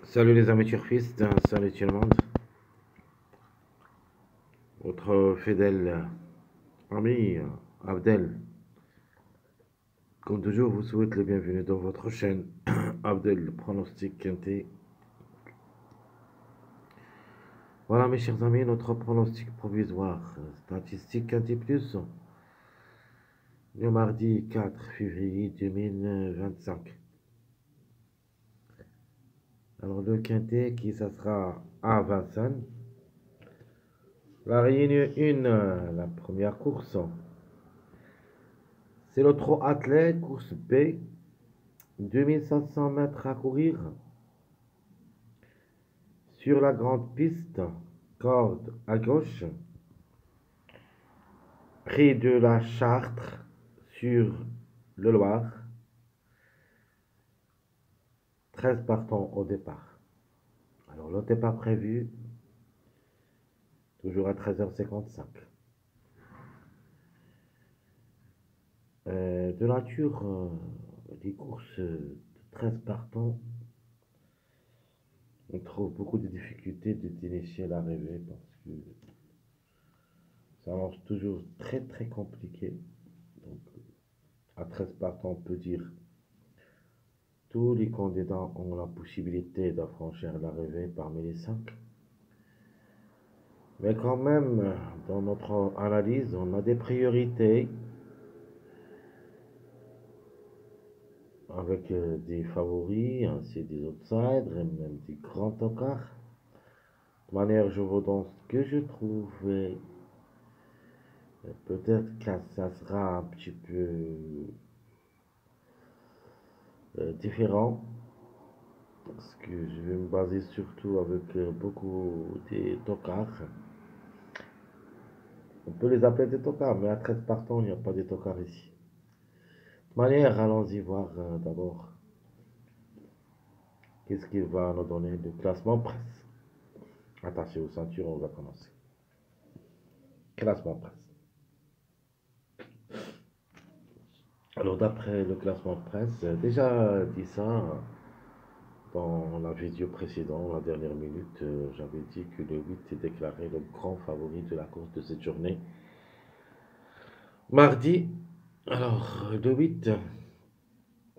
Salut les amis turfistes, salut tout le monde. Votre fidèle ami Abdel, comme toujours, vous souhaite le bienvenu dans votre chaîne Abdel Pronostic Quintet. Voilà mes chers amis, notre pronostic provisoire statistique Quintet Plus le mardi 4 février 2025. Alors le Quintet qui ça sera à Vincennes. La réunion 1, la première course. C'est le trot athlète, course B, 2500 mètres à courir. Sur la grande piste, corde à gauche, près de la Chartre, sur le Loir. 13 partants au départ. Alors le départ prévu, toujours à 13h55. De nature, les courses de 13 partants, on trouve beaucoup de difficultés d'initier l'arrivée parce que ça lance toujours très compliqué. Donc à 13 partants, on peut dire tous les candidats ont la possibilité d'affranchir l'arrivée parmi les 5. Mais quand même, dans notre analyse, on a des priorités avec des favoris, ainsi des outsiders et même des grands tocards. De manière, je vous donne ce que je trouve. Peut-être que ça sera un petit peu différent. Parce que je vais me baser surtout avec beaucoup des tocards. On peut les appeler des tocards, mais à 13 partants, il n'y a pas de tocards ici. De manière, allons-y voir d'abord qu'est-ce qu'il va nous donner de classement presse. Attachez aux ceintures, on va commencer. Classement presse. Alors, d'après le classement presse, déjà dit ça dans la vidéo précédente, la dernière minute, j'avais dit que le 8 est déclaré le grand favori de la course de cette journée. Mardi, alors le 8,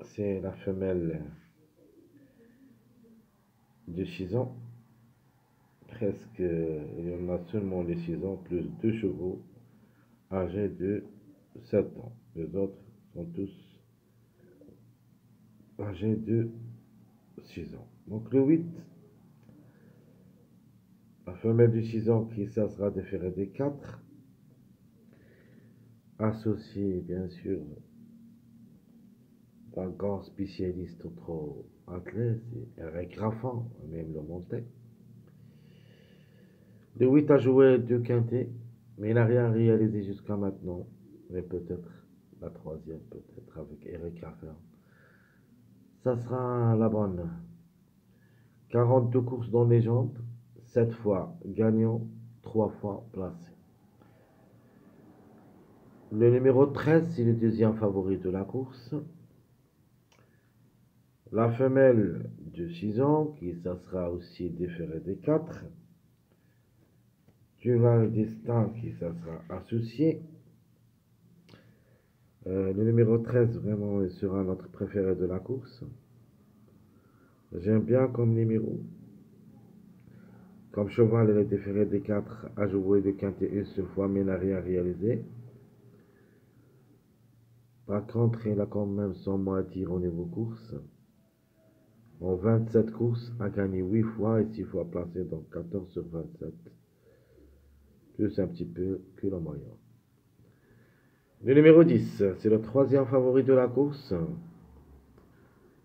c'est la femelle de 6 ans. Presque, il y en a seulement les 6 ans, plus 2 chevaux âgés de 7 ans. Les autres sont tous âgés de 6 ans. Donc le 8, la femelle de 6 ans qui ça sera déférée des 4, associée bien sûr d'un grand spécialiste au trot athlète, c'est Eric Raffin, même le monté. Le 8 a joué 2 quintets, mais il n'a rien réalisé jusqu'à maintenant. Mais peut-être la troisième, peut-être avec Eric Raffin. Ça sera la bonne. 42 courses dans les jambes, 7 fois gagnant, 3 fois placé. Le numéro 13, c'est le deuxième favori de la course. La femelle de 6 ans, qui ça sera aussi déférée des 4. Duval Destin, qui ça sera associé. Le numéro 13, vraiment, il sera notre préféré de la course. J'aime bien comme numéro. Comme cheval, il est déféré des 4, a joué de quintet une seule fois, mais n'a rien réalisé. Par contre, il a quand même son mot à dire au niveau course. En 27 courses, a gagné 8 fois et 6 fois placé, donc 14 sur 27. Plus un petit peu que la moyenne. Le numéro 10, c'est le troisième favori de la course.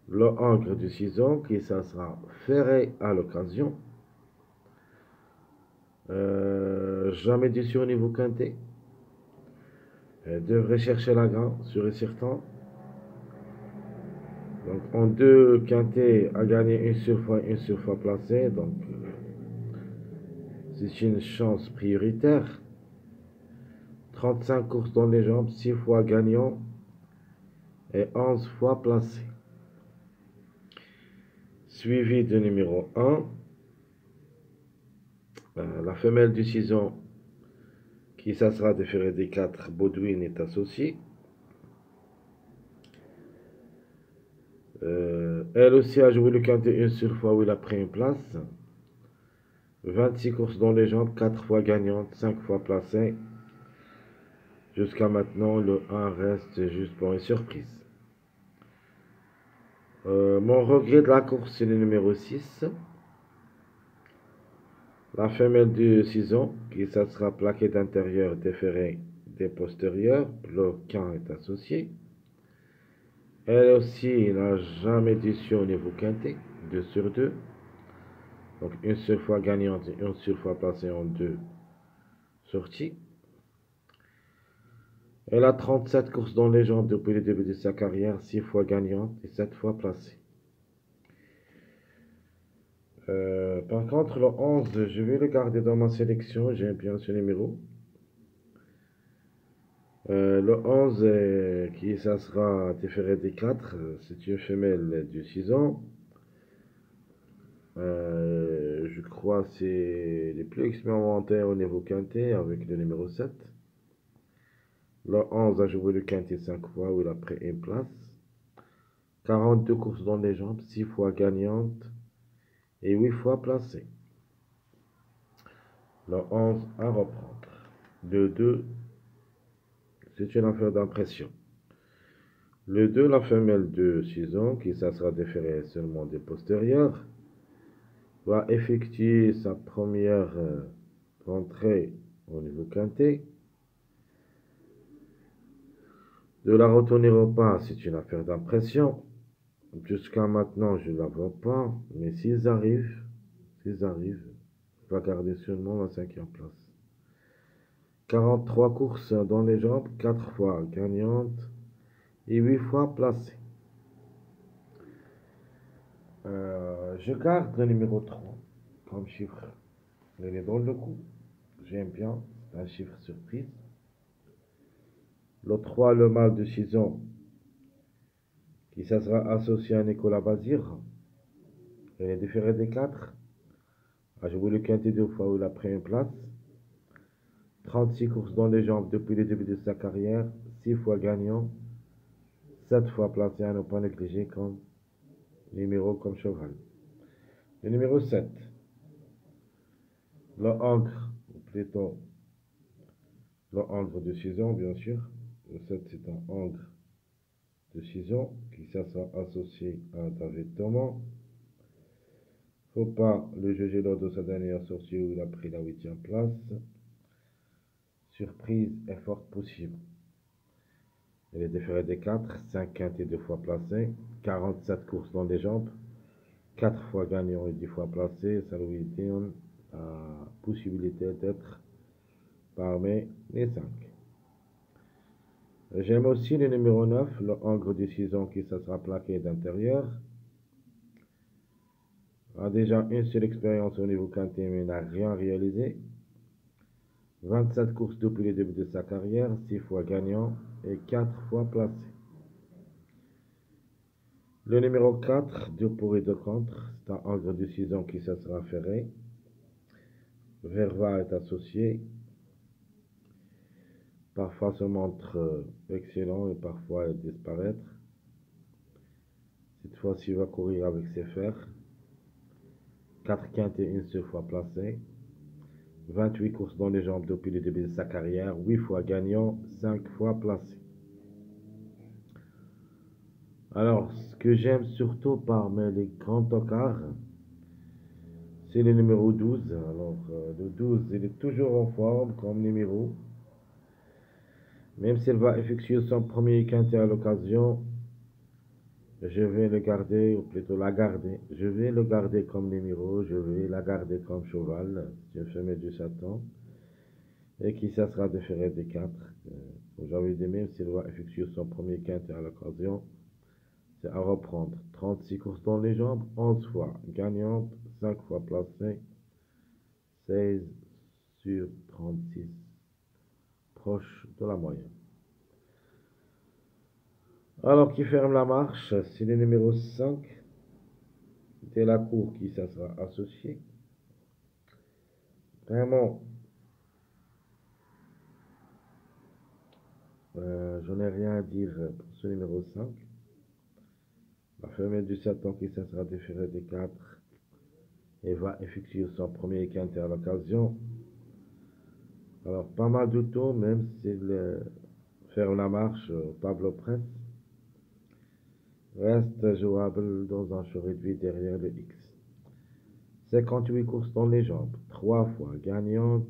Le Angre de 6 ans, qui ça sera ferré à l'occasion. Jamais déçu au niveau quintet. Devrait chercher la gagne, sûr et certain. Donc en 2 quintets, a gagné une seule fois placé. Donc c'est une chance prioritaire. 35 courses dans les jambes, 6 fois gagnant et 11 fois placé. suivi du numéro 1. La femelle du 6 ans, qui ça sera déférée des 4, Baudouin est associée. Elle aussi a joué le quintet une seule fois où il a pris une place. 26 courses dans les jambes, 4 fois gagnante, 5 fois placée. Jusqu'à maintenant, le 1 reste juste pour une surprise. Mon regret de la course, c'est le numéro 6. La femelle du 6 ans, qui ça sera plaquée d'intérieur, déférée des postérieurs. Le quin est associé. Elle aussi n'a jamais déçu au niveau quintet, 2 sur 2. Donc une seule fois gagnante et une seule fois placée en 2 sorties. Elle a 37 courses dans les jambes depuis le début de sa carrière, 6 fois gagnante et 7 fois placée. Par contre, le 11, je vais le garder dans ma sélection, j'aime bien ce numéro. Le 11, qui ça sera déféré des 4, c'est une femelle de 6 ans. Je crois que c'est les plus expérimentés au niveau quintet avec le numéro 7. Le 11 a joué le quintet 5 fois où il a pris une place. 42 courses dans les jambes, 6 fois gagnante et 8 fois placée. Le 11 à reprendre. Le 2, c'est une affaire d'impression. Le 2, la femelle de 6 ans, qui ça sera déférée seulement des postérieurs, va effectuer sa première entrée au niveau quintet. De la retourner au pas, c'est une affaire d'impression. Jusqu'à maintenant, je ne la vois pas. Mais s'ils arrivent, je vais garder seulement la 5e place. 43 courses dans les jambes, 4 fois gagnante et 8 fois placée. Je garde le numéro 3 comme chiffre. Il est dans le coup. J'aime bien. C'est un chiffre surprise. Le 3, le mâle de 6 ans, qui ça sera associé à Nicolas Bazir. Il est différé des 4. A joué le quintet 2 fois où il a pris une place. 36 courses dans les jambes depuis le début de sa carrière. 6 fois gagnant. 7 fois placé à ne pas négliger comme numéro comme cheval. Le numéro 7. Le Angre, ou plutôt le Angre de 6 ans, bien sûr. Le 7, c'est un Angre de 6 ans qui sera associé à David Thomas. Faut pas le juger lors de sa dernière sortie où il a pris la 8e place. Surprise est forte possible. Il est déféré des 4, 5 quintés 2 fois placé, 47 courses dans les jambes, 4 fois gagnant et 10 fois placé. Ça lui donne la possibilité d'être parmi les 5. J'aime aussi le numéro 9, le Angre de 6 ans qui sera plaqué d'intérieur. A déjà une seule expérience au niveau quintet mais n'a rien réalisé. 27 courses depuis le début de sa carrière, 6 fois gagnant et 4 fois placé. Le numéro 4, 2 pour et 2 contre, c'est un Angre de 6 ans qui se sera ferré. Verva est associé. Parfois se montre excellent et parfois il disparaître. Cette fois-ci, il va courir avec ses fers. 4 quintes et une seule fois placé. 28 courses dans les jambes depuis le début de sa carrière. 8 fois gagnant, 5 fois placé. Alors, ce que j'aime surtout parmi les grands tocards, c'est le numéro 12. Alors, le 12, il est toujours en forme comme numéro. Même s'il va effectuer son premier quintet à l'occasion, je vais le garder, ou plutôt la garder. Je vais le garder comme numéro, je vais la garder comme cheval. C'est une femelle du Satan. Et qui ça sera déféré des 4. Comme j'avais dit, même s'il va effectuer son premier quintet à l'occasion, c'est à reprendre. 36 courses dans les jambes, 11 fois gagnante, 5 fois placée, 16 sur 36, proche de la moyenne. Alors, qui ferme la marche, c'est le numéro 5. de la cour qui ça sera associé. Vraiment, je n'ai rien à dire pour ce numéro 5. La femelle du 7 ans qui ça sera déférée des 4 et va effectuer son premier quintet à l'occasion. Alors, pas mal de tours, même s'il faire la marche au tableau presse. Reste jouable dans un show réduit derrière le X. 58 courses dans les jambes, 3 fois gagnante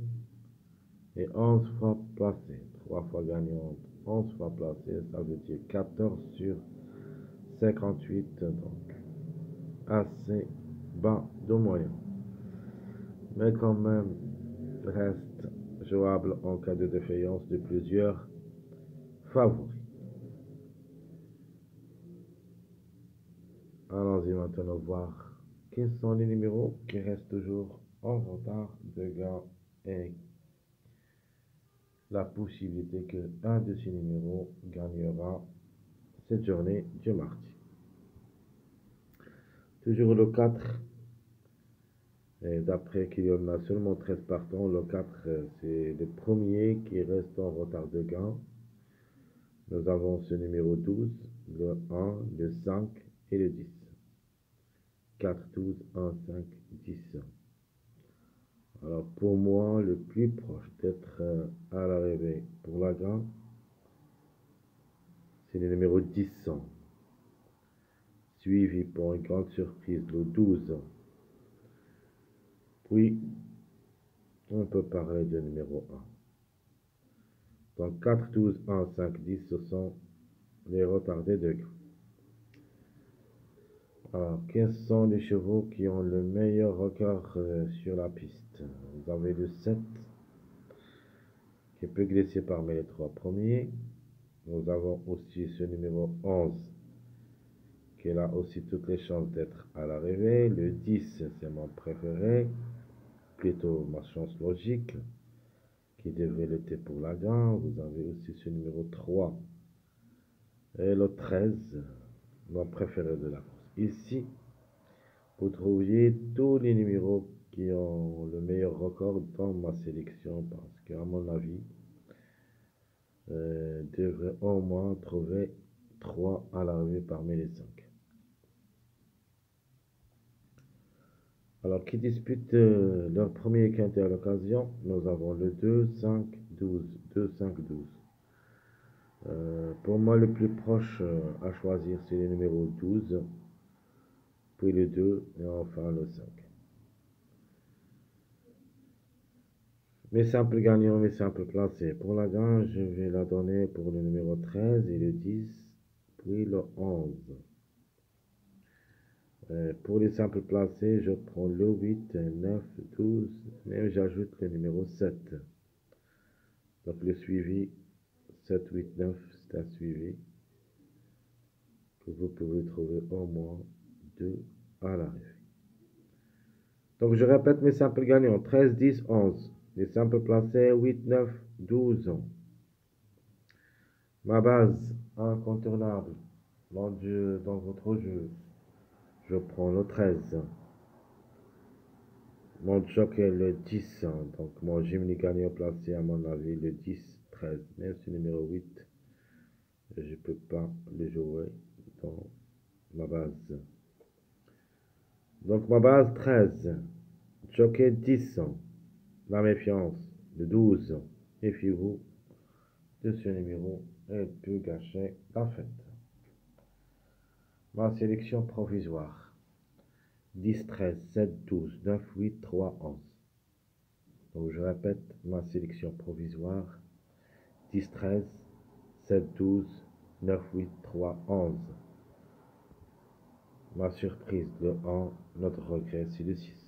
et 11 fois placée. 3 fois gagnante, 11 fois placée, ça veut dire 14 sur 58, donc assez bas de moyen. Mais quand même, reste jouable en cas de défaillance de plusieurs favoris. Allons-y maintenant voir quels sont les numéros qui restent toujours en retard de gain et la possibilité que un de ces numéros gagnera cette journée du mardi. Toujours le 4, et d'après qu'il y en a seulement 13 partants, le 4 c'est le premier qui reste en retard de gain. Nous avons ce numéro 12, le 1, le 5 et le 10. 4, 12, 1, 5, 10. Alors pour moi, le plus proche d'être à l'arrivée pour la gagne, c'est le numéro 10. Suivi pour une grande surprise le 12. Puis, on peut parler de numéro 1. Donc 4, 12, 1, 5, 10, ce sont les retardés de gain. Alors, quels sont les chevaux qui ont le meilleur record sur la piste? Vous avez le 7, qui peut glisser parmi les 3 premiers. Nous avons aussi ce numéro 11, qui a aussi toutes les chances d'être à l'arrivée. Le 10, c'est mon préféré, plutôt ma chance logique, qui devrait l'être pour la gagne. Vous avez aussi ce numéro 3 et le 13, mon préféré de la course. Ici, vous trouviez tous les numéros qui ont le meilleur record dans ma sélection, parce qu'à mon avis, devrait au moins trouver 3 à l'arrivée parmi les 5. Alors, qui disputent leur premier quintet à l'occasion, nous avons le 2, 5, 12. 2, 5, 12. Pour moi, le plus proche à choisir, c'est le numéro 12, puis le 2 et enfin le 5. Mes simples gagnants, mes simples placés. Pour la gagne, je vais la donner pour le numéro 13 et le 10, puis le 11. Pour les simples placés, je prends le 8, 9, 12, même j'ajoute le numéro 7. Donc le suivi, 7, 8, 9, c'est un suivi que vous pouvez trouver au moins 2 à l'arrivée. Donc je répète mes simples gagnants, 13, 10, 11. Les simples placés, 8, 9, 12. Ma base incontournable dans votre jeu, je prends le 13. Mon joker le 10. Donc mon Jimmy gagnant placé à mon avis le 10, 13. Même si le numéro 8, je ne peux pas le jouer dans ma base. Donc ma base 13. Joker 10. La méfiance le 12. Méfiez-vous de ce numéro et peut gâcher la fête. Ma sélection provisoire. 10, 13, 7, 12, 9, 8, 3, 11. Donc je répète ma sélection provisoire. 10, 13, 7, 12, 9, 8, 3, 11. Ma surprise, le 1. Notre regret, c'est le 6.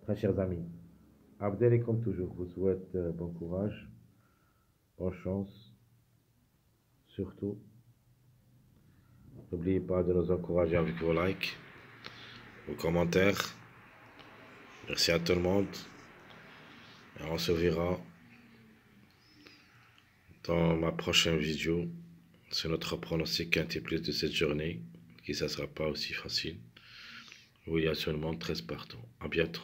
Très chers amis, Abdel, comme toujours, vous souhaite bon courage, bonne chance. Surtout, n'oubliez pas de nous encourager avec vos likes, vos commentaires. Merci à tout le monde. Et on se verra dans ma prochaine vidéo. C'est notre pronostic quinté plus de cette journée, qui ne sera pas aussi facile, où il y a seulement 13 partants. À bientôt.